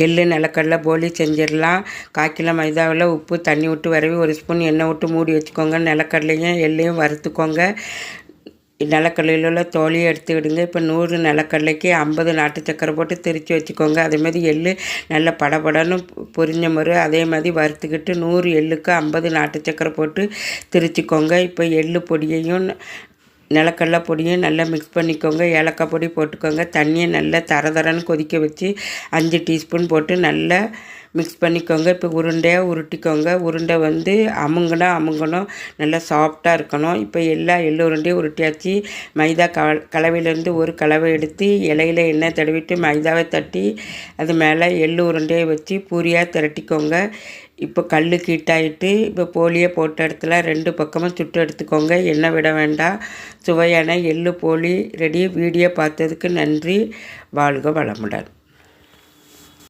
எள்ளு நிலக்கடலை போலி செஞ்சிடலாம். 1/4 கிலோ மைதாவில் உப்பு தண்ணி விட்டு விரவி 1 ஸ்பூன் எண்ணெய் விட்டு மூடி வச்சுக்கோங்க. நிலக்கடலையும் எள்ளையும் வறுத்துக்கோங்க. நிலக்கடலையில் உள்ள தோலியை எடுத்துக்கிடுங்க. இப்போ 100 நிலக்கடலைக்கு 50 நாட்டு சக்கரை போட்டு திரித்து வச்சுக்கோங்க. அதேமாதிரி எள்ளு நல்லா படபடன்னு பொரிஞ்ச மாதிரி அதே மாதிரி வறுத்துக்கிட்டு 100 எள்ளுக்கு 50 நாட்டு சக்கரை போட்டு திரிச்சிக்கோங்க. இப்போ எள்ளு பொடியையும் நிலக்கடலை பொடியும் நல்லா மிக்ஸ் பண்ணிக்கோங்க. ஏலக்காய் பொடி போட்டுக்கோங்க. தண்ணியை நல்லா தரன்னு கொதிக்க வச்சு 5 டீஸ்பூன் போட்டு நல்லா மிக்ஸ் பண்ணிக்கோங்க. இப்போ உருண்டையாக உருட்டிக்கோங்க. உருண்டை அமுங்கணும், நல்லா சாஃப்டாக இருக்கணும். இப்போ எல்லா எள்ளு உருண்டையும் உருட்டியாச்சு. மைதா கலவையிலேருந்து ஒரு கலவை எடுத்து இலையில் எண்ணெய் தடவிட்டு மைதாவை தட்டி அது மேலே எள்ளு உருண்டையை வச்சு பூரியாக திரட்டிக்கோங்க. இப்போ கல் ஹீட்டாகிட்டு இப்போ போலியை போட்ட இடத்துல 2 பக்கமும் சுட்டு எடுத்துக்கோங்க. எண்ணெய் விட வேண்டாம். சுவையான எள்ளு போலி ரெடி. வீடியோ பார்த்ததுக்கு நன்றி. வாழ்க வளமுடன்.